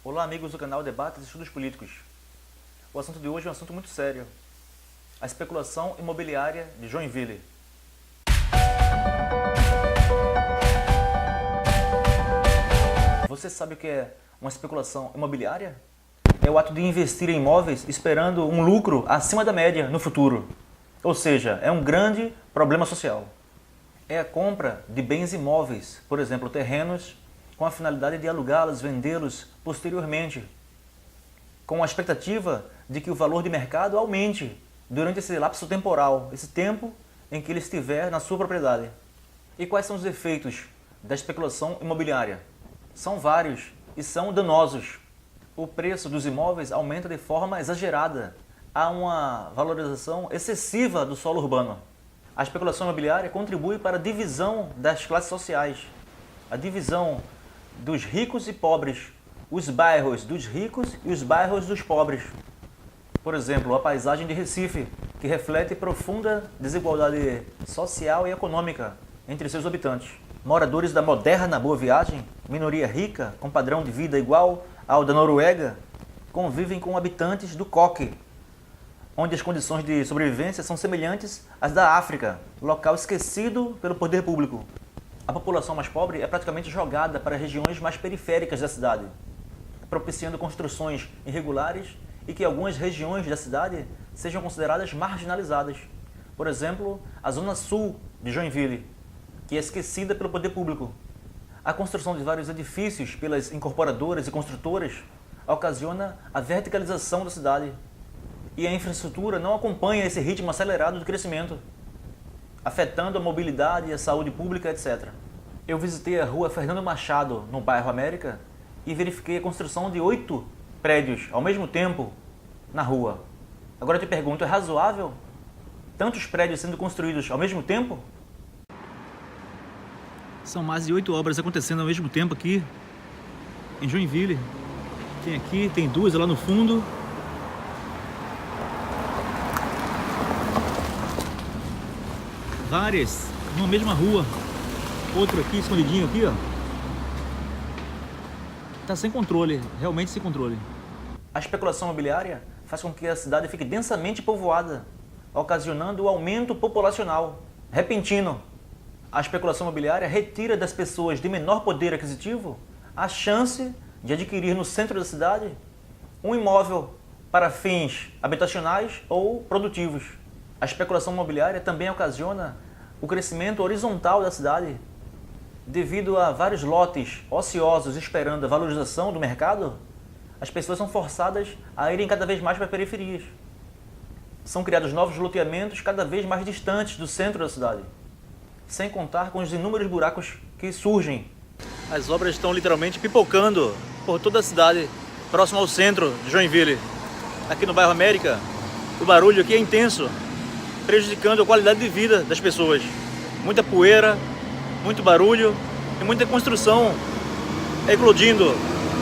Olá, amigos do canal Debates e Estudos Políticos. O assunto de hoje é um assunto muito sério. A especulação imobiliária de Joinville. Você sabe o que é uma especulação imobiliária? É o ato de investir em imóveis esperando um lucro acima da média no futuro. Ou seja, é um grande problema social. É a compra de bens imóveis, por exemplo, terrenos, com a finalidade de alugá-los, vendê-los posteriormente, com a expectativa de que o valor de mercado aumente durante esse lapso temporal, esse tempo em que ele estiver na sua propriedade. E quais são os efeitos da especulação imobiliária? São vários e são danosos. O preço dos imóveis aumenta de forma exagerada. Há uma valorização excessiva do solo urbano. A especulação imobiliária contribui para a divisão das classes sociais, a divisão dos ricos e pobres, os bairros dos ricos e os bairros dos pobres. Por exemplo, a paisagem de Recife, que reflete profunda desigualdade social e econômica entre seus habitantes. Moradores da moderna Boa Viagem, minoria rica, com padrão de vida igual ao da Noruega, convivem com habitantes do Coque, onde as condições de sobrevivência são semelhantes às da África, local esquecido pelo poder público. A população mais pobre é praticamente jogada para regiões mais periféricas da cidade, propiciando construções irregulares e que algumas regiões da cidade sejam consideradas marginalizadas. Por exemplo, a zona sul de Joinville, que é esquecida pelo poder público. A construção de vários edifícios pelas incorporadoras e construtoras ocasiona a verticalização da cidade, e a infraestrutura não acompanha esse ritmo acelerado de crescimento, afetando a mobilidade, a saúde pública, etc. Eu visitei a rua Fernando Machado, no bairro América, e verifiquei a construção de 8 prédios ao mesmo tempo na rua. Agora eu te pergunto, é razoável tantos prédios sendo construídos ao mesmo tempo? São mais de 8 obras acontecendo ao mesmo tempo aqui em Joinville. Tem aqui, tem 2 lá no fundo. Várias numa mesma rua. Outro aqui, escondidinho aqui, ó. Tá sem controle, realmente sem controle. A especulação imobiliária faz com que a cidade fique densamente povoada, ocasionando o aumento populacional repentino. A especulação imobiliária retira das pessoas de menor poder aquisitivo a chance de adquirir no centro da cidade um imóvel para fins habitacionais ou produtivos. A especulação imobiliária também ocasiona o crescimento horizontal da cidade. Devido a vários lotes ociosos esperando a valorização do mercado, as pessoas são forçadas a irem cada vez mais para periferias. São criados novos loteamentos cada vez mais distantes do centro da cidade, sem contar com os inúmeros buracos que surgem. As obras estão literalmente pipocando por toda a cidade, próximo ao centro de Joinville. Aqui no bairro América, o barulho aqui é intenso, prejudicando a qualidade de vida das pessoas. Muita poeira, muito barulho e muita construção eclodindo,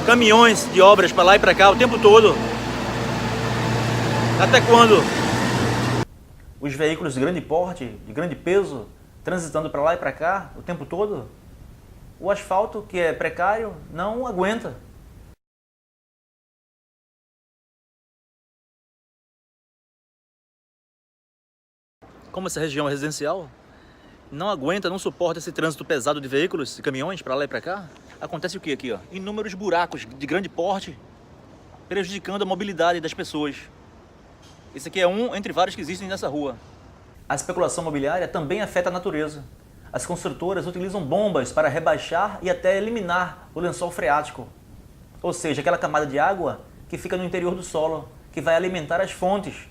caminhões de obras para lá e para cá o tempo todo. Até quando? Os veículos de grande porte, de grande peso, transitando para lá e para cá o tempo todo, o asfalto, que é precário, não aguenta. Como essa região é residencial, não aguenta, não suporta esse trânsito pesado de veículos e caminhões para lá e para cá, acontece o que aqui, ó? Inúmeros buracos de grande porte, prejudicando a mobilidade das pessoas. Esse aqui é um entre vários que existem nessa rua. A especulação imobiliária também afeta a natureza. As construtoras utilizam bombas para rebaixar e até eliminar o lençol freático, ou seja, aquela camada de água que fica no interior do solo, que vai alimentar as fontes.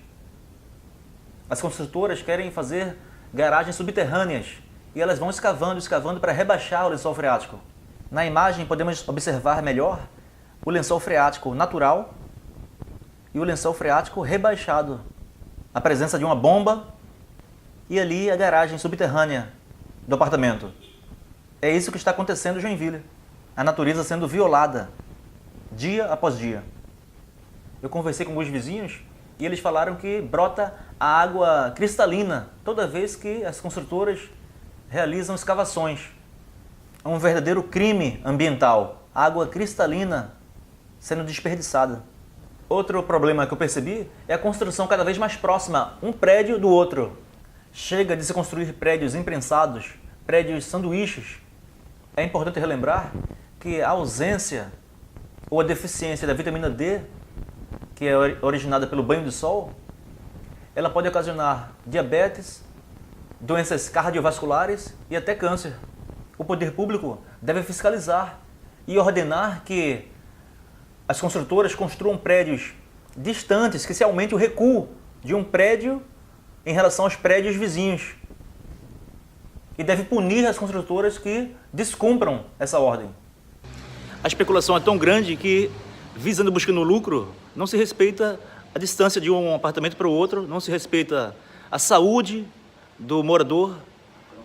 As construtoras querem fazer garagens subterrâneas e elas vão escavando para rebaixar o lençol freático. Na imagem podemos observar melhor o lençol freático natural e o lençol freático rebaixado. A presença de uma bomba e ali a garagem subterrânea do apartamento. É isso que está acontecendo em Joinville. A natureza sendo violada dia após dia. Eu conversei com alguns vizinhos e eles falaram que brota a água cristalina toda vez que as construtoras realizam escavações. É um verdadeiro crime ambiental. Água cristalina sendo desperdiçada. Outro problema que eu percebi é a construção cada vez mais próxima, um prédio do outro. Chega de se construir prédios imprensados, prédios sanduíches. É importante relembrar que a ausência ou a deficiência da vitamina D, que é originada pelo banho de sol, ela pode ocasionar diabetes, doenças cardiovasculares e até câncer. O poder público deve fiscalizar e ordenar que as construtoras construam prédios distantes, que se aumente o recuo de um prédio em relação aos prédios vizinhos. E deve punir as construtoras que descumpram essa ordem. A especulação é tão grande que, visando buscando lucro, não se respeita a distância de um apartamento para o outro, não se respeita a saúde do morador,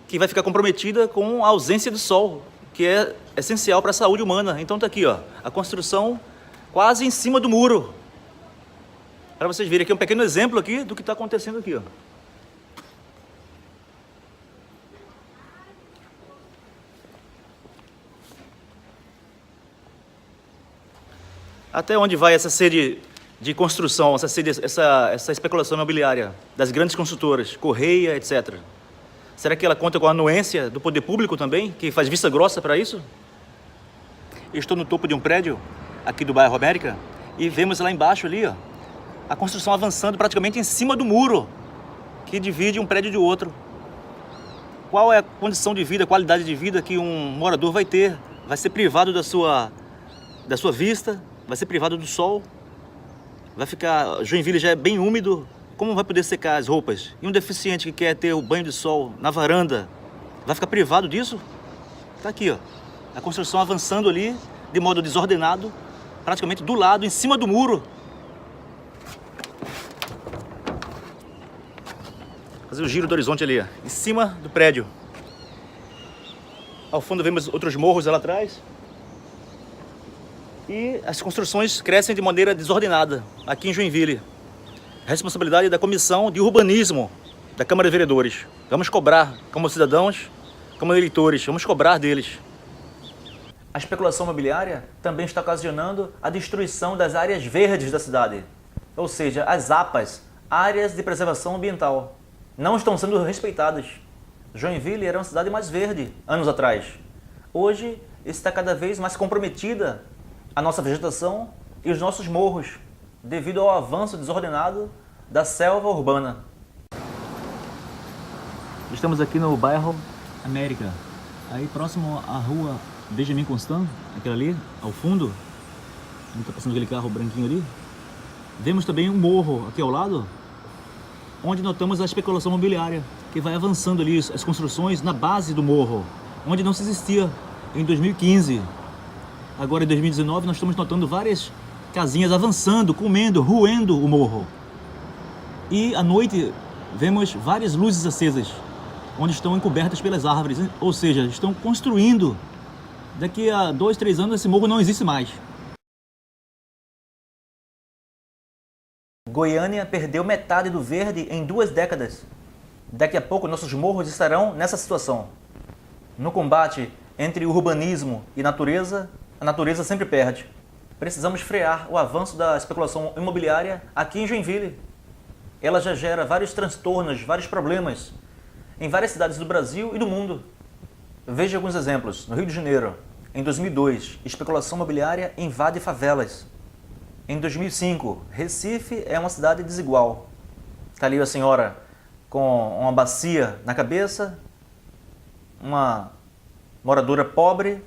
que vai ficar comprometida com a ausência do sol, que é essencial para a saúde humana. Então está aqui, ó, a construção quase em cima do muro. Para vocês verem aqui um pequeno exemplo aqui do que está acontecendo aqui, ó. Até onde vai essa sede de construção, essa especulação imobiliária das grandes construtoras, Correia, etc. Será que ela conta com a anuência do poder público também, que faz vista grossa para isso? Eu estou no topo de um prédio aqui do bairro América e vemos lá embaixo ali, ó, a construção avançando praticamente em cima do muro que divide um prédio de outro. Qual é a condição de vida, a qualidade de vida que um morador vai ter? Vai ser privado da sua vista, vai ser privado do sol, vai ficar... Joinville já é bem úmido, como vai poder secar as roupas? E um deficiente que quer ter o banho de sol na varanda, vai ficar privado disso? Tá aqui, ó, a construção avançando ali, de modo desordenado, praticamente do lado, em cima do muro. Fazer o giro do horizonte ali, ó, em cima do prédio. Ao fundo vemos outros morros lá atrás. E as construções crescem de maneira desordenada aqui em Joinville. A responsabilidade é da Comissão de Urbanismo da Câmara de Vereadores. Vamos cobrar, como cidadãos, como eleitores, vamos cobrar deles. A especulação imobiliária também está ocasionando a destruição das áreas verdes da cidade, ou seja, as APAs, áreas de preservação ambiental, não estão sendo respeitadas. Joinville era uma cidade mais verde anos atrás. Hoje está cada vez mais comprometida a nossa vegetação e os nossos morros, devido ao avanço desordenado da selva urbana. Estamos aqui no bairro América, aí próximo à rua Benjamin Constant, aquela ali, ao fundo, onde está passando aquele carro branquinho ali. Vemos também um morro aqui ao lado, onde notamos a especulação imobiliária, que vai avançando ali as construções na base do morro, onde não se existia em 2015. Agora em 2019 nós estamos notando várias casinhas avançando, comendo, roendo o morro. E à noite vemos várias luzes acesas, onde estão encobertas pelas árvores, ou seja, estão construindo. Daqui a 2, 3 anos esse morro não existe mais. Goiânia perdeu metade do verde em 2 décadas. Daqui a pouco nossos morros estarão nessa situação. No combate entre urbanismo e natureza, a natureza sempre perde. Precisamos frear o avanço da especulação imobiliária aqui em Joinville. Ela já gera vários transtornos, vários problemas em várias cidades do Brasil e do mundo. Veja alguns exemplos. No Rio de Janeiro, em 2002, especulação imobiliária invade favelas. Em 2005, Recife é uma cidade desigual. Está ali a senhora com uma bacia na cabeça, uma moradora pobre,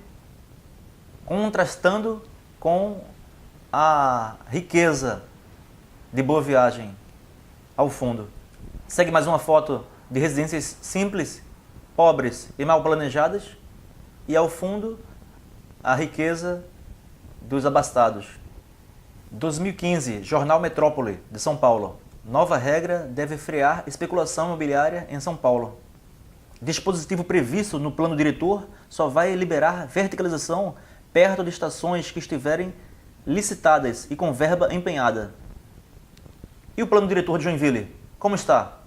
contrastando com a riqueza de Boa Viagem ao fundo. Segue mais uma foto de residências simples, pobres e mal planejadas, e ao fundo a riqueza dos abastados. 2015, Jornal Metrópole de São Paulo. Nova regra deve frear especulação imobiliária em São Paulo. Dispositivo previsto no plano diretor só vai liberar verticalização perto de estações que estiverem licitadas e com verba empenhada. E o plano diretor de Joinville? Como está?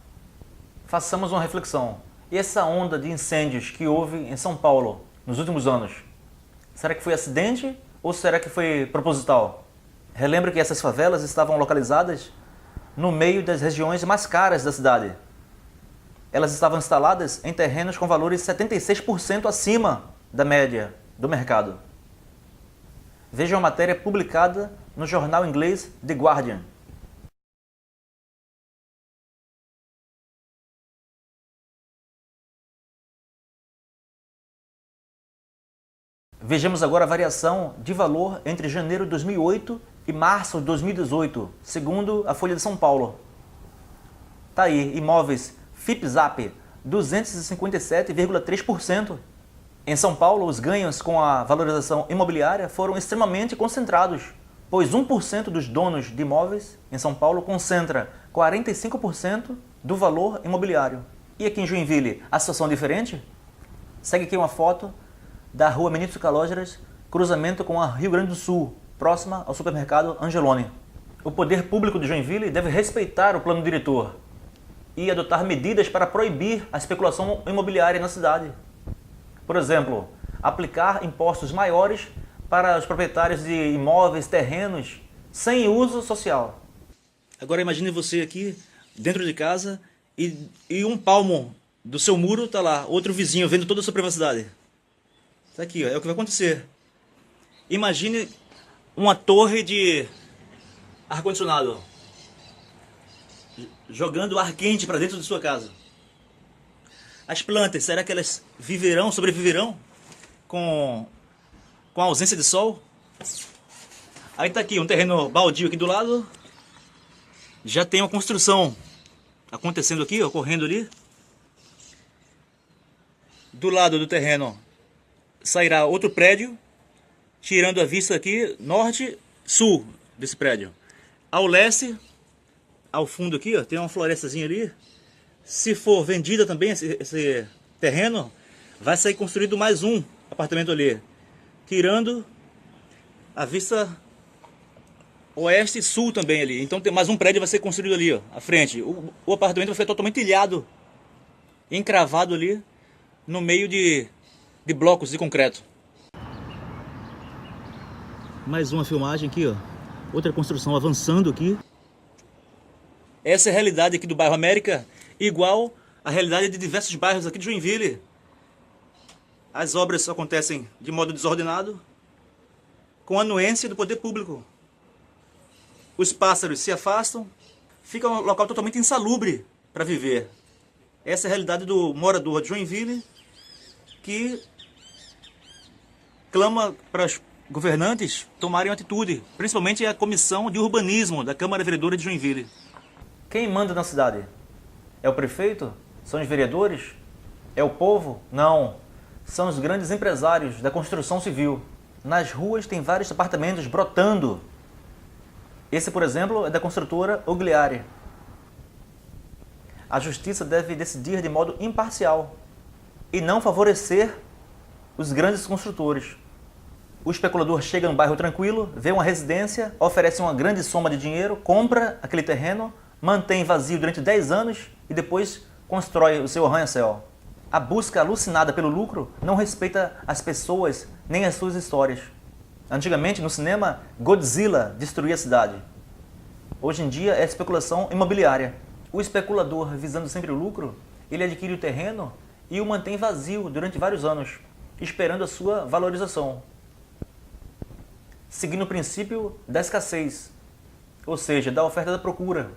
Façamos uma reflexão. E essa onda de incêndios que houve em São Paulo nos últimos anos? Será que foi acidente ou será que foi proposital? Relembro que essas favelas estavam localizadas no meio das regiões mais caras da cidade. Elas estavam instaladas em terrenos com valores 76% acima da média do mercado. Veja uma matéria publicada no jornal inglês The Guardian. Vejamos agora a variação de valor entre janeiro de 2008 e março de 2018, segundo a Folha de São Paulo. Tá aí, imóveis FIPZAP, 257,3%. Em São Paulo, os ganhos com a valorização imobiliária foram extremamente concentrados, pois 1% dos donos de imóveis em São Paulo concentra 45% do valor imobiliário. E aqui em Joinville, a situação é diferente? Segue aqui uma foto da rua Ministro Calógeras, cruzamento com a Rio Grande do Sul, próxima ao supermercado Angeloni. O poder público de Joinville deve respeitar o plano diretor e adotar medidas para proibir a especulação imobiliária na cidade. Por exemplo, aplicar impostos maiores para os proprietários de imóveis, terrenos, sem uso social. Agora imagine você aqui, dentro de casa, e um palmo do seu muro está lá, outro vizinho vendo toda a sua privacidade. Está aqui, ó, é o que vai acontecer. Imagine uma torre de ar-condicionado jogando ar quente para dentro de sua casa. As plantas, será que elas sobreviverão com a ausência de sol? Aí está aqui um terreno baldio aqui do lado. Já tem uma construção acontecendo aqui, ocorrendo ali. Do lado do terreno sairá outro prédio, tirando a vista aqui norte-sul desse prédio. Ao leste, ao fundo aqui, ó, tem uma florestazinha ali. Se for vendida também esse terreno, vai sair construído mais um apartamento ali, tirando a vista oeste e sul também ali. Então tem mais um prédio que vai ser construído ali, ó, à frente. O apartamento vai ficar totalmente ilhado, encravado ali no meio de blocos de concreto. Mais uma filmagem aqui, ó. Outra construção avançando aqui. Essa é a realidade aqui do bairro América, igual à realidade de diversos bairros aqui de Joinville. As obras acontecem de modo desordenado, com a anuência do poder público. Os pássaros se afastam, fica um local totalmente insalubre para viver. Essa é a realidade do morador de Joinville, que clama para os governantes tomarem atitude, principalmente a Comissão de Urbanismo da Câmara Vereadora de Joinville. Quem manda na cidade? É o prefeito? São os vereadores? É o povo? Não. São os grandes empresários da construção civil. Nas ruas tem vários apartamentos brotando. Esse, por exemplo, é da construtora Ogliari. A justiça deve decidir de modo imparcial e não favorecer os grandes construtores. O especulador chega num bairro tranquilo, vê uma residência, oferece uma grande soma de dinheiro, compra aquele terreno, mantém vazio durante 10 anos e depois constrói o seu arranha-céu. A busca alucinada pelo lucro não respeita as pessoas nem as suas histórias. Antigamente, no cinema, Godzilla destruía a cidade. Hoje em dia é especulação imobiliária. O especulador, visando sempre o lucro, ele adquire o terreno e o mantém vazio durante vários anos, esperando a sua valorização, seguindo o princípio da escassez, ou seja, da oferta e da procura.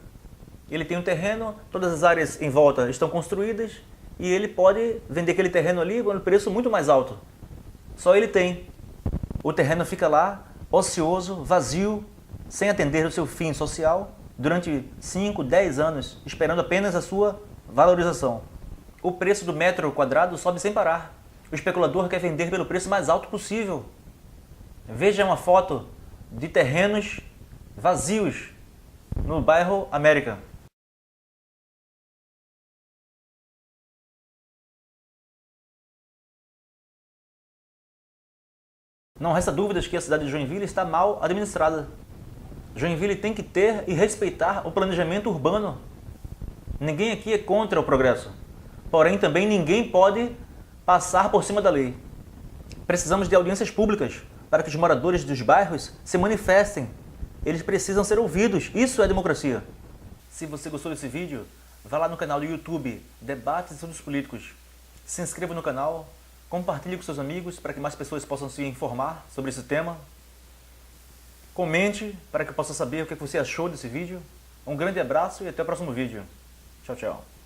Ele tem um terreno, todas as áreas em volta estão construídas e ele pode vender aquele terreno ali por um preço muito mais alto. Só ele tem. O terreno fica lá, ocioso, vazio, sem atender o seu fim social, durante 5, 10 anos, esperando apenas a sua valorização. O preço do metro quadrado sobe sem parar. O especulador quer vender pelo preço mais alto possível. Veja uma foto de terrenos vazios no bairro América. Não resta dúvidas que a cidade de Joinville está mal administrada. Joinville tem que ter e respeitar o planejamento urbano. Ninguém aqui é contra o progresso. Porém, também ninguém pode passar por cima da lei. Precisamos de audiências públicas para que os moradores dos bairros se manifestem Eles precisam ser ouvidos. Isso é democracia. Se você gostou desse vídeo, vá lá no canal do YouTube Debates e Assuntos Políticos. Se inscreva no canal, compartilhe com seus amigos para que mais pessoas possam se informar sobre esse tema. Comente para que eu possa saber o que você achou desse vídeo. Um grande abraço e até o próximo vídeo. Tchau, tchau.